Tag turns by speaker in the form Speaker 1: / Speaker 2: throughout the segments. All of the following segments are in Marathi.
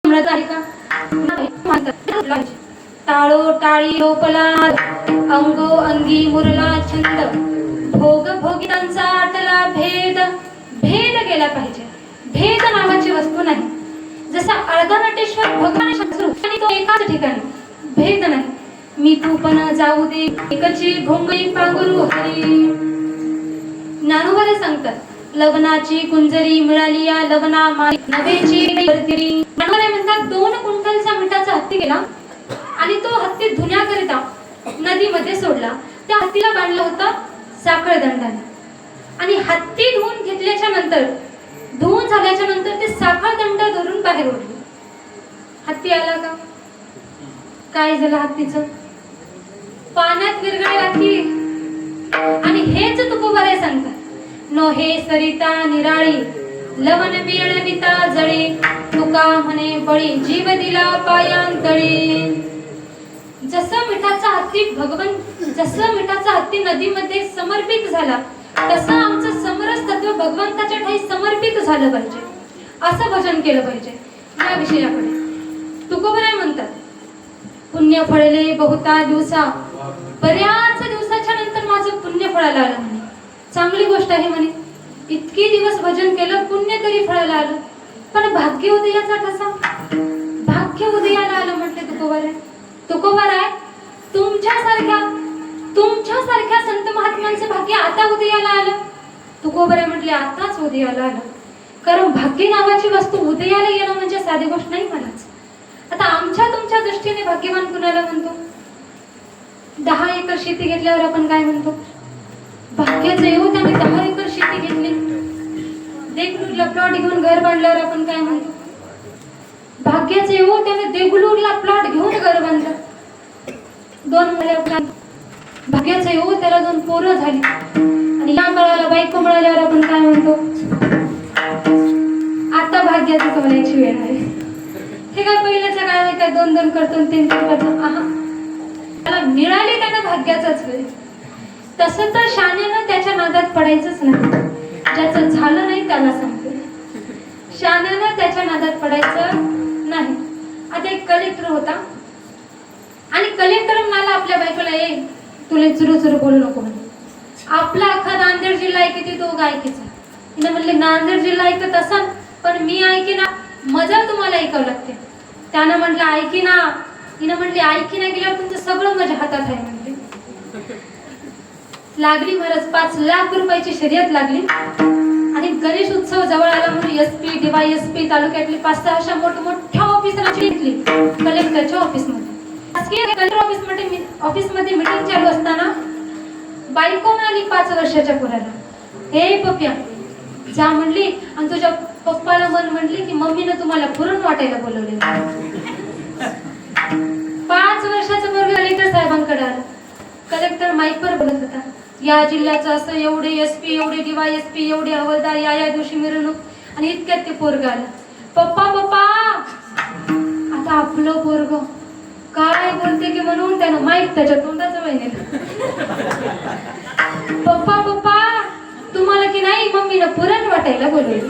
Speaker 1: म्हणत आहे का? टाळो टाळी रोपला अंगो अंगी मुरला छंद भोग भोगितांचा आटला भेद भेद गेला पाहिजे. भेद नावाची वस्तू नाही. जसा अर्धनटेश्वर भगवान आणि तो एकाच ठिकाणी भेद नाही. मी तू पण जाऊ दे एकची भोंगई पांघरू हरी. ज्ञानोबा सांगतात लग्नाची कुंजरी मिळाली या लग्ना नवेची म्हणतात 2 क्विंटलचा मिठाचा हत्ती गेला आणि तो हत्ती धुण्याकरिता नदीमध्ये सोडला. त्या हत्तीला बांधलं होतं साखळदंडाने आणि हत्ती धुवून घेतल्याच्या नंतर धुवून झाल्याच्या नंतर ते साखळदंड धरून बाहेर ओढले. हत्ती आला का? काय झालं हत्तीचं? पाण्यात विरघळला की. आणि हेच तुकोबाराय सांगतात नो हे सरिता निराळी लवण मिळविता जळी तुका म्हणे बळी जीव दिला पायांतळी. जसं मिठाचा हत्ती नदीमध्ये समर्पित झाला तसं आमचं समरस तत्व भगवंताच्या ठाई समर्पित झालं पाहिजे. असं भजन केलं पाहिजे. या विषयाकडे तुकोबाराय म्हणतात पुण्य फळले बहुता दिवसा बऱ्याच दिवसाच्या नंतर माझं पुण्य फळाला आलं म्हणे. चांगली गोष्ट आहे म्हणे. इतके दिवस भजन केलं पुण्य तरी फळाला आलं. पण भाग्य उदयाचा कसा? भाग्य उदयाला आलं म्हटले तुकोबाराय. तुकोबाराय तुमच्यासारख्या संत महात्म्यांचं भाग्य आता उदयाला आलं. तुकोबाराय म्हटले आताच उदयाला आलं. कारण भाग्य नावाची वस्तू उदयाला येणं म्हणजे साधी गोष्ट नाही मलाच. आता आमच्या तुमच्या दृष्टीने भाग्यवान कुणाला म्हणतो? 10 एकर शेती घेतल्यावर आपण काय म्हणतो? भाग्याचं येऊ त्याने 10 एकर शेती घेतली. देगलूरला प्लॉट घेऊन घर बांधल्यावर आपण काय म्हणतो? भाग्याचं येऊ त्याने देगलूरला प्लॉट घेऊन घर बांधलं. 2 मुलं प्लॉट. भाग्याचं येऊ त्याला 2 पोरं झाली. आणि या काळाला बायको मिळाल्यावर आपण काय म्हणतो? आता भाग्याचं कमलायची वेळ आहे. हे काय पहिल्याच्या काळात काय 2-2 करतो 3-3 करतो. त्याला मिळाली त्यानं भाग्याचाच वेळ. तसं तर शाण्यानं त्याच्या नादात पडायचंच नाही. ज्याचं झालं नाही त्याला सांगते शाण्यानं त्याच्या नादात पडायचं नाही. आता एक कलेक्टर होता आणि कलेक्टर म्हणाला आपल्या बायकोला ये तुला चुरू बोलू नको म्हणे. आपला अख्खा नांदेड जिल्हा ऐकते तो गायकीचा. तिने म्हणले नांदेड जिल्हा ऐकत असाल पण मी ऐकी ना मजा तुम्हाला ऐकावं लागते. त्यानं म्हटलं ऐकी ना. तिनं म्हटली ऐकी ना गेल्यावर तुमचं सगळं माझ्या हातात आहे म्हटले. लागली महाराज 5 लाख रुपयाची शर्यत लागली आणि गणेश उत्सव जवळ आला म्हणून SP DYSP तालुक्यातली 5-6 अशा मोठमोठ्या ऑफिसरांची घेतली कलेक्टरच्या ऑफिसमध्ये. ऑफिसमध्ये मीटिंग चालू असताना बायको म्हणाली 5 वर्षाच्या पोराला हे पप्प्या जा म्हणली आणि तुझ्या पप्पाला म्हणली की मम्मीनं तुम्हाला पुरण वाटायला बोलवले. 5 वर्षाचा मुलगा कलेक्टर साहेबांकडे आला. कलेक्टर माईकवर बोलत होता या जिल्ह्याचं असं एवढे SP एवढे DYSP एवढे हवालदार या दिवशी मिरवणूक. आणि इतक्यात ते पोरग आलं. पप्पा आता आपलं पोरग काय बोलते की म्हणून त्यानं माईक त्याच्या तोंडाचं वहिनेलं. पप्पा तुम्हाला की नाही मम्मीनं पुरण वाटायला बोलवलं.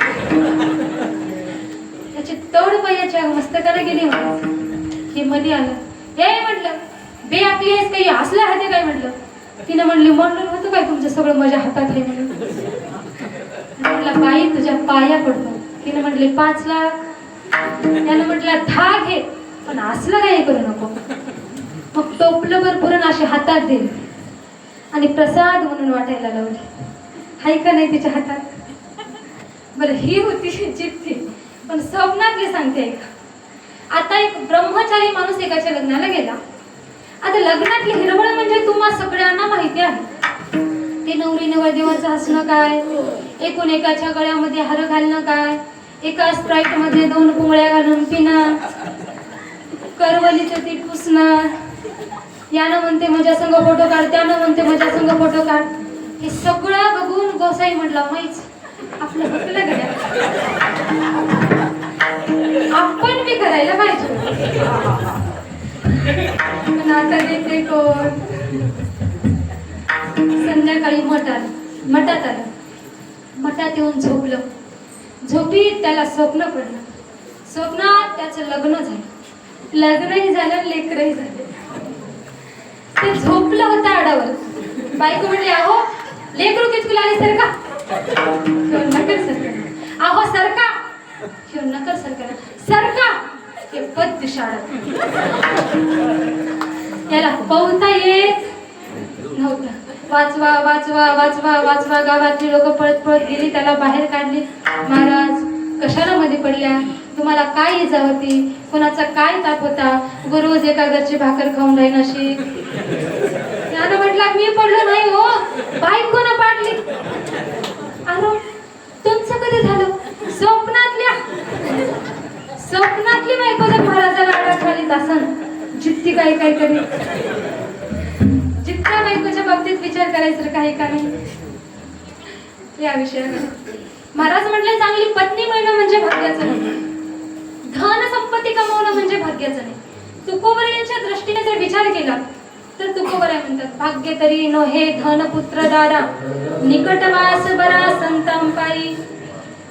Speaker 1: त्याची तोड पायाच्या मस्तकाला गेली हे मध्ये आलं. हे म्हटलं बे आपली आहेस काही असल्या हाते काय म्हटलं. तिनं म्हणली म्हणून होतं काय तुमचं सगळं माझ्या हातात आहे म्हणून. म्हटलं बाई तुझ्या पाया पडतो. तिनं म्हटले 5 लाख. त्यानं म्हटलं 10 घे पण असलं काही करू नको. मग टोपलंभर पुरण असे हातात दिले आणि प्रसाद म्हणून वाटायला लावले. हाय का नाही तिच्या हातात? बरं ही होती जिद्दी. पण स्वप्नातली सांगते ऐका. आता एक ब्रह्मचारी माणूस एकाच्या लग्नाला गेला. आता लग्नातली हिरवळ म्हणजे तुम्हा सगळ्यांना माहिती आहे. ते नवरी नवरदेवाचं हसणं काय, एकूण एकाच्या गळ्यामध्ये हार घालणं काय, एका स्प्राईट मध्ये 2 पुंगळ्या घालून पिणं, करवलीचं ती पुसणं, यानं म्हणते माझ्या संग फोटो काढ, त्यानं म्हणते माझ्या संग फोटो काढ. हे सगळं बघून गोसाई म्हटला माहीच आपलं हकलं गड्या आपण बी करायला पाहिजे. पण आता देते कोण? संध्याकाळी मठात आलं. मठात येऊन झोपलं. झोपीत त्याला स्वप्न पडलं. स्वप्नात त्याचं लग्न झालं, लग्नही झालं, लेकरही झाले. ते झोपलं होतं आडावर. बायको म्हणली, अहो लेकरू किचकुला आली सर का? नकर सरका. अहो सरका. नकर सरका. सरका. हे पद्य शाळा. याला पोहता येत नव्हता. वाचवा वाचवा वाचवा वाचवा. गावातली लोक पळत पळत गेली, त्याला बाहेर काढली. महाराज कशाला मध्ये पडल्या? तुम्हाला काय इजा होती? कोणाचा काय ताप होता? रोज एका घरची भाकर खाऊन राहीन अशी. त्यानं म्हटलं, मी पडलो नाही हो, बायकोनं पाडली. अरे तुमचं कधी झालं? स्वप्नातली बायको जर महाराजाला आडाखाली तासन जित्ती काय काय करी. जितक्या बायकोच्या बाबतीत विचार करायचं काही का नाही या विषयावर. महाराज म्हटले, चांगली पत्नी मिळणं म्हणजे भाग्याचं नाही, धन संपत्ती कमवणं म्हणजे भाग्याचं नाही. तुकोबरायांच्या दृष्टीने जर विचार केला तर तुकोबराय म्हणतात, भाग्य तरी नो हे धन पुत्र दारा, निकटवास बरा संतां पायी,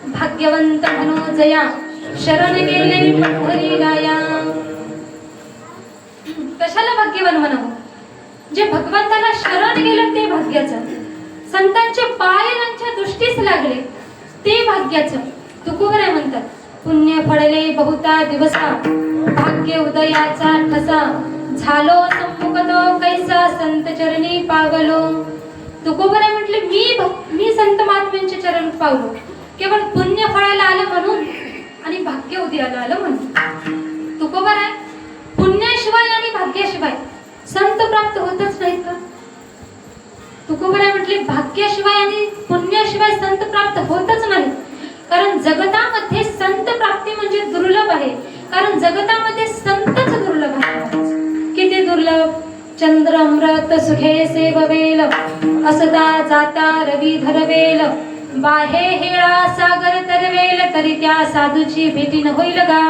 Speaker 1: भाग्यवंत म्हणो जया, शरण गेले पंढरी गाया. कशाला भाग्यवान म्हणावं? जे भगवंताला शरण गेलं ते भाग्याचं, संतांचे पाय त्यांच्या दृष्टीस लागले ते भाग्याचं. तुकोबराय म्हणतात, पुण्य फळले बहुता दिवसा, भाग्य उदयाचा ठसा, झालो संमुखतो कैसा संत चरणी पावलो. तुकोबराय म्हटले, मी संत महात्म्यांचे चरण पावलो केवळ पुण्य फळायला आलं म्हणून आणि भाग्य उदयाला आलं म्हणून. तुकोबराय पुण्याशिवाय आणि भाग्याशिवाय संत प्राप्त होतच नाहीत का? तुकोबराय म्हटले, भाग्याशिवाय आणि पुण्याशिवाय संत प्राप्त होतच नाही. कारण जगतामध्ये संत प्राप्ती म्हणजे दुर्लभ आहे. कारण जगतामध्ये संतच दुर्लभ आहे. किती दुर्लभ? चंद्र अमृत सुखे सेववेल, असता जाता रवी धरवेल, बाहे हेळा सागर तरवेल, तरी त्या साधूची भेटी न होईल का?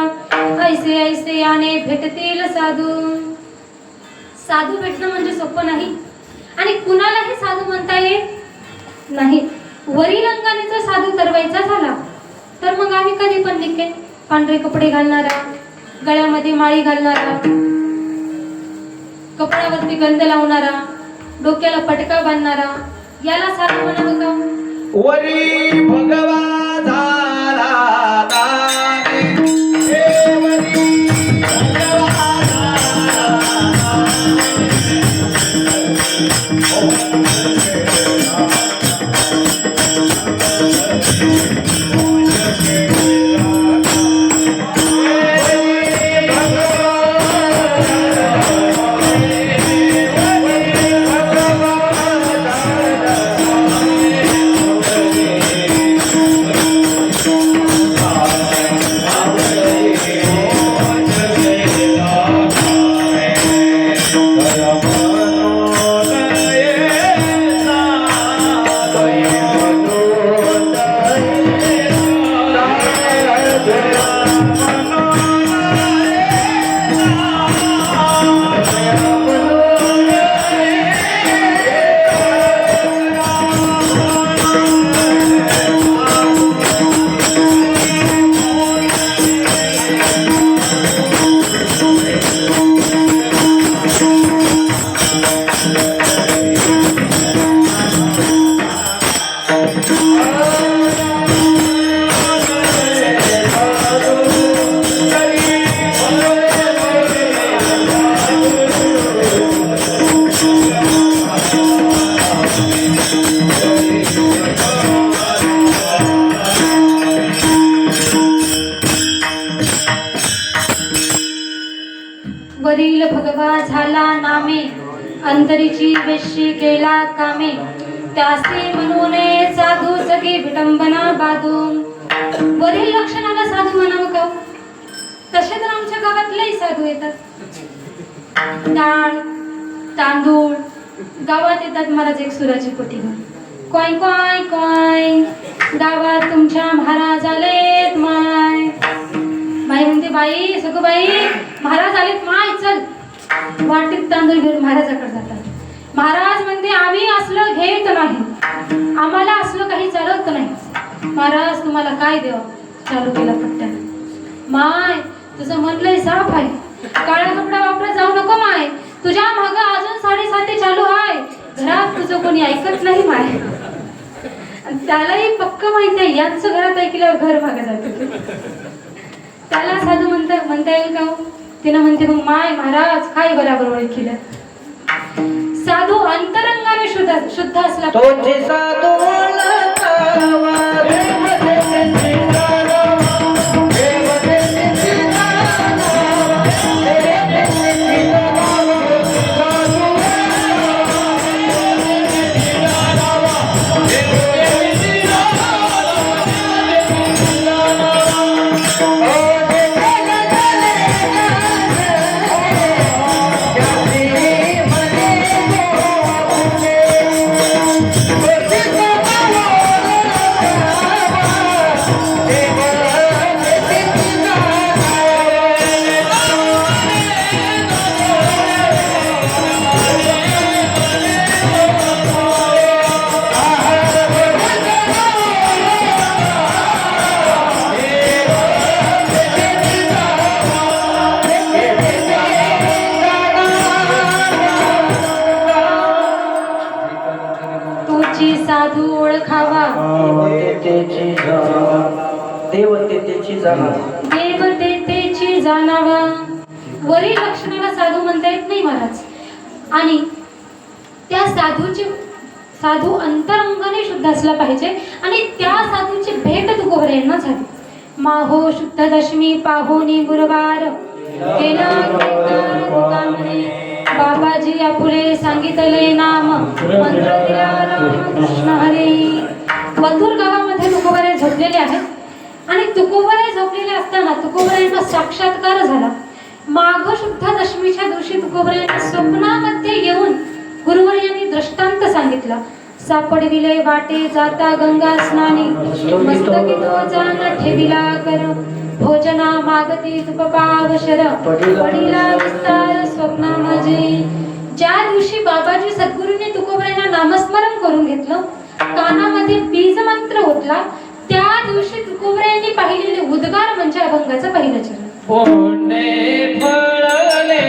Speaker 1: ऐसे ऐसे याने भेटतील साधू. साधू भेटणं म्हणजे सोपं नाही आणि कुणालाही साधू म्हणता येत नाही. वरील अंगाने जर साधू करवायचा झाला तर मग आम्ही कधी पण निघेल. पांढरे कपडे घालणारा, गळ्यामध्ये माळी घालणारा, कपड्यावरती गंध लावणारा, डोक्याला पटका बांधणारा, याला साधू म्हणावं का?
Speaker 2: वरी भगवा झाला नामे, हे वरी भगवा झाला
Speaker 1: वरील भगवा झाला नामे, अंतरीची वेशी केला कामे, त्यासी म्हणूने साधू सगी विटंबना बाधू. वरील लक्षणाला साधू म्हणावं का? तसे तर आमच्या गावात लई साधू येतात. डाळ तांदूळ गावात येतात. महाराज एक सुराची पोटी घेऊन, कोय कोय कोय, गावात तुमच्या महाराज आलेत माय. बाई म्हणते, बाई सगूबाई महाराज आलेत माय, चल. वाटीत तांदूळ घेऊन महाराजाकडे जातात. महाराज म्हणते, आम्ही असलं घेत नाही, आम्हाला असलं काही चालत नाही. महाराज तुम्हाला काय देव? चालू केला पट्ट्यानं. माय तुझं मन लय साफ आहे. काळा कपडा वापरत जाऊ नको माय. तुझ्या माग अजून 7:30 चालू आहे. घरात तुझं कोणी ऐकत नाही माय. आणि त्यालाही पक्क माहिती आहे यांचं घरात ऐकल्यावर घर मागे जातं. त्याला साधू म्हणता येईल का? तिनं म्हणते मग माय महाराज काय बरोबर ओळखीला. साधू अंतरंगाने शुद्ध असला.
Speaker 2: तोची साधू ओळखावा, देव देवाची जाणावा, देव देवाची जाणावा, देव देवाची जाणावा, साधू
Speaker 1: साधू ओळखावा,
Speaker 2: देवतेची
Speaker 1: जाणावा. वरील लक्षणाला साधू म्हणता येत नाही महाराज. आणि त्या साधू अंतरंगाने शुद्ध असला पाहिजे. आणि त्या साधूची भेट तुकोबर यांना झाली. माहो शुद्ध दशमी पाहोनी गुरुवार केला बाबाजी आपुले सांगितले नाम मंत्र दिला राम कृष्ण हरी. वंदूर गावामध्ये तुकोबरे झोपलेले आहेत आणि तुकोबरे झोपलेले असताना तुकोबऱ्यांचा साक्षात्कार झाला. माघ शुद्ध दशमीच्या दिवशी तुकोबऱ्यांना स्वप्नामध्ये येऊन गुरुवर यांनी दृष्टांत सांगितला. सापडविले वाटे जाता गंगा स्नानी मस्तकी तो जान ठेविला कर भोजना मागती तुपपावशर पडिला विस्तार स्वप्ना माझे. ज्या दिवशी बाबाजी सद्गुरूंनी तुकोबऱ्यांना नामस्मरण करून घेतलं, कानामध्ये बीज मंत्र ओतला, त्या दिवशी तुकोबऱ्यांनी पाहिलेले उद्गार म्हणजे अभंगाचं पहिलं चरण.
Speaker 2: पुण्य फळले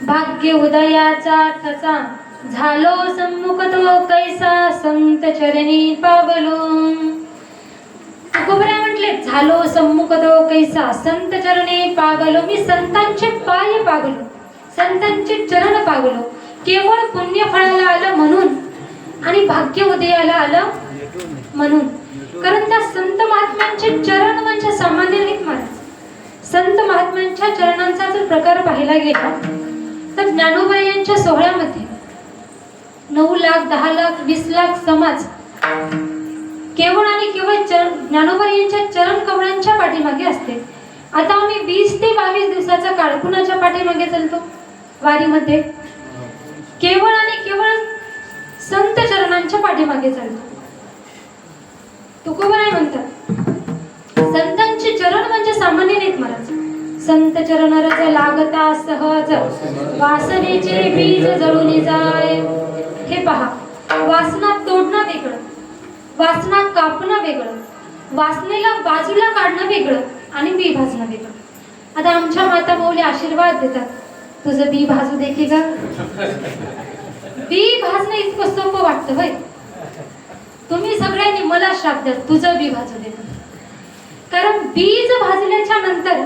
Speaker 1: भाग्य उदयाचा ठसा झालो सम्मुख तो कैसा संत चरणी पावलो. तुकोबऱ्या म्हटले झालो सम्मुख तो कैसा संत चरणी पावलो. मी संतांचे पाय पावलो, संतांचे चरण पावलो. केवळ पुण्य फळाला आलं म्हणून आणि भाग्य उदयाला आलं म्हणून. कारण त्या संत महात्म्यांचे चरण म्हणजे सामान्य नाहीत महाराज. संत महात्म्यांच्या चरणांचा जर प्रकार पाहायला गेला तर ज्ञानोबा यांच्या सोहळ्यामध्ये 9 लाख 10 लाख 20 लाख समाज केवळ आणि केवळ ज्ञानोबा यांच्या चरण कमळांच्या पाठीमागे असते. आता आम्ही 20 ते 22 दिवसाचा काळ कुणाच्या पाठीमागे चालतो वारीमध्ये? केवळ आणि केवळ संत चरणांच्या पाठीमागे चालतो. तुकोबराय म्हणतात संतांचे चरण म्हणजे सामान्य नाहीत महाराज. संत चरण रज लागता सहज वासनेचे बीज जळून जाय. हे पहा, वासना तोडणं वेगळं, वासना कापणं वेगळं, वासनेला बाजूला काढणं वेगळं आणि बी भाजणं वेगळं. आता आमच्या माता माऊली आशीर्वाद देतात, तुझं बी भाजू दे की ग. बी भाजणं इतकं सोपं वाटतं होय? तुम्ही सगळ्यांनी मला श्राप द्या, तुझं बी भाजू दे. कारण बीज भाजल्याच्या नंतर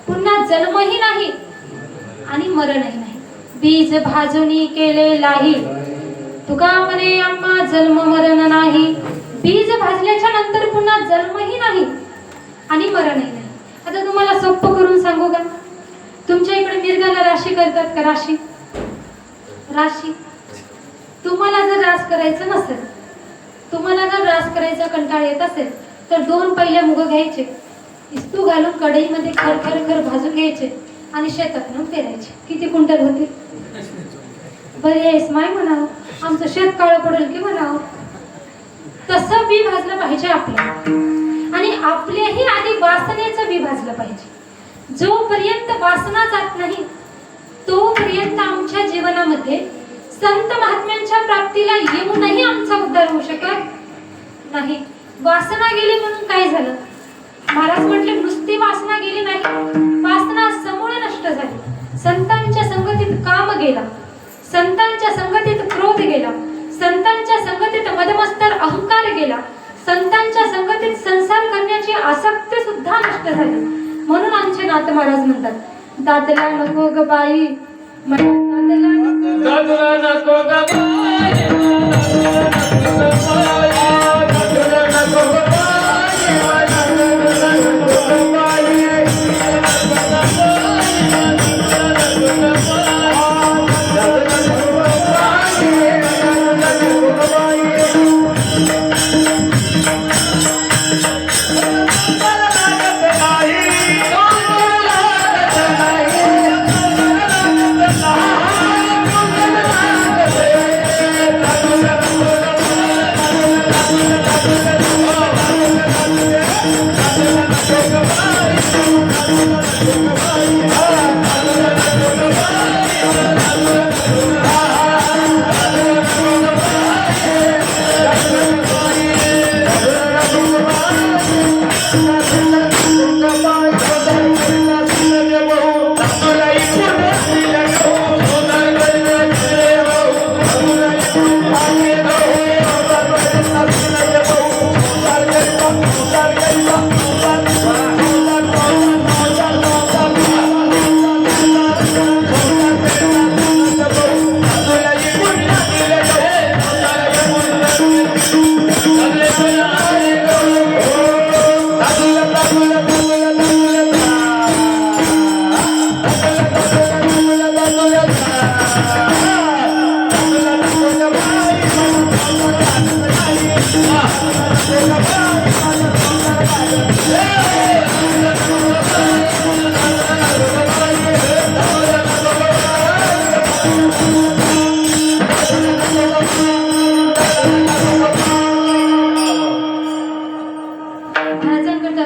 Speaker 1: पुन्हा जन्मही नाही आणि मरणही नाही. बीज भाजूनी केलेलाही तुका म्हणे आम्हा जन्म मरण नाही. बीज भाजल्याच्या नंतर पुन्हा जन्मही नाही आणि मरणही नाही. आता तुम्हाला सोपं करून सांगू का? तुमच्या इकडे मिरगाला राशी करतात का? राशी राशी तुम्हाला जर रास करायचं नसेल, तुम्हाला जर रास करायचा कंटाळा येत असेल तर 2 पहिल्या मुग घ्यायचे, इस्तू घालून कढईमध्ये खर खर खर भाजून घ्यायचे आणि शेतात नेऊन पेरायचे. किती क्विंटल होतील? बरे आहेस माय म्हणावं, आमचं शेत काळं पडेल की म्हणावं. तसं बी भाजलं पाहिजे आपल्या. आणि आपल्याही आधी वासनेचं बी भाजलं पाहिजे. जोपर्यंत वासना जात नाही तोपर्यंत आमच्या जीवनामध्ये संत महात्म्यांच्या प्राप्तीला येऊनही आमचा उद्धार होऊ शकत नाही. वासना गेली म्हणून काय झालं? महाराज म्हटले नुसती वासना गेली नाही, वासना समूळ नष्ट झाली. संतांच्या संगतीत काम गेला, संतांच्या संगतीत क्रोध गेला, संतांच्या संगतीत मदमत्सर अहंकार गेला, संतांच्या संगतीत संसार करण्याची आसक्ती सुद्धा नष्ट झाली. म्हणून आमचे नाथ महाराज म्हणतात दादला नको ग बाई,
Speaker 2: दादला नको ग बाई,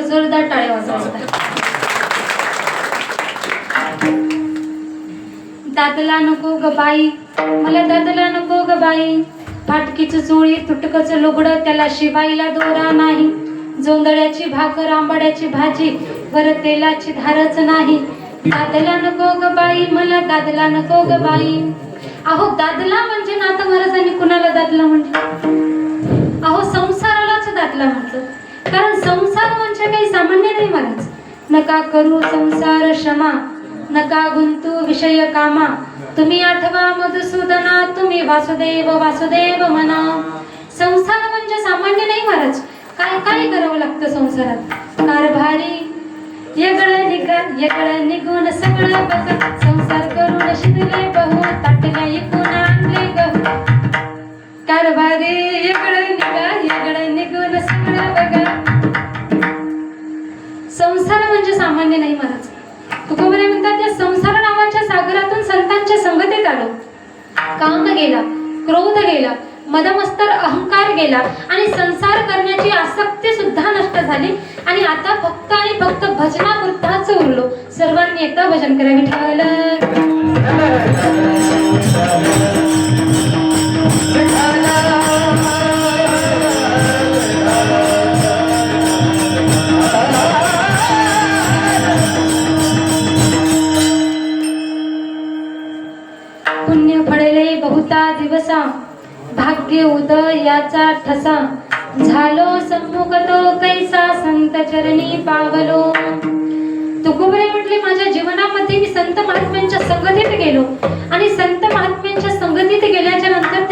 Speaker 1: जोरदार टाळ्या वाजवायच्या. दादला नको ग बाई, मला दादला नको ग बाई. फाटकीच चोळी तुटकच लुगडं, त्याला शिवायला दोरा नाही. जोंधळ्याची भाकर आंबाड्याची भाजी, वर तेलाची धारच नाही. दादला नको ग बाई, मला दादला नको ग बाई. अहो दादला म्हणजे नाथ महाराजांनी कुणाला दादला म्हटलं? अहो संसारालाच दादला म्हटलं. कारण संसार म्हणजे काही सामान्य नाही महाराज. नका करू संसार क्षमा, नका गुंतू विषय कामा. तुम्ही आठवा मधुसूदना, तुम्ही वासुदेव वासुदेव म्हणा. संसार म्हणजे सामान्य नाही महाराज. काय काय करावं लागतं संसारात. कारभारी येगळं निघून सगळं बघ. संसार करून शिकले बहु, ताटल्या इकून आणले गहू. कारभारी येगळं निघून सगळं बघ. संसार म्हणजे सामान्य नाही महाराज. तुकोबरे म्हणतात त्या संसार नावाच्या सागरातून संतांच्या संगतीत आलो. काम गेला, क्रोध गेला, मदमस्तर अहंकार गेला आणि संसार करण्याची आसक्ती सुद्धा नष्ट झाली. आणि आता फक्त आणि फक्त भजनापुरताच उरलो. सर्वांनी एकदा भजन करा विठ्ठल. पुण्य फळले बहुता दिवसा, भाग्य उदयाचा ठसा. झालो सम्मुख तो कैसा, संत चरणी पावलो. तुकोबरे म्हटले माझ्या जीवनामध्ये मी संत महात्म्यांच्या संगतीत गेलो आणि संत महात्म्यांच्या संगतीत गेल्याच्या नंतर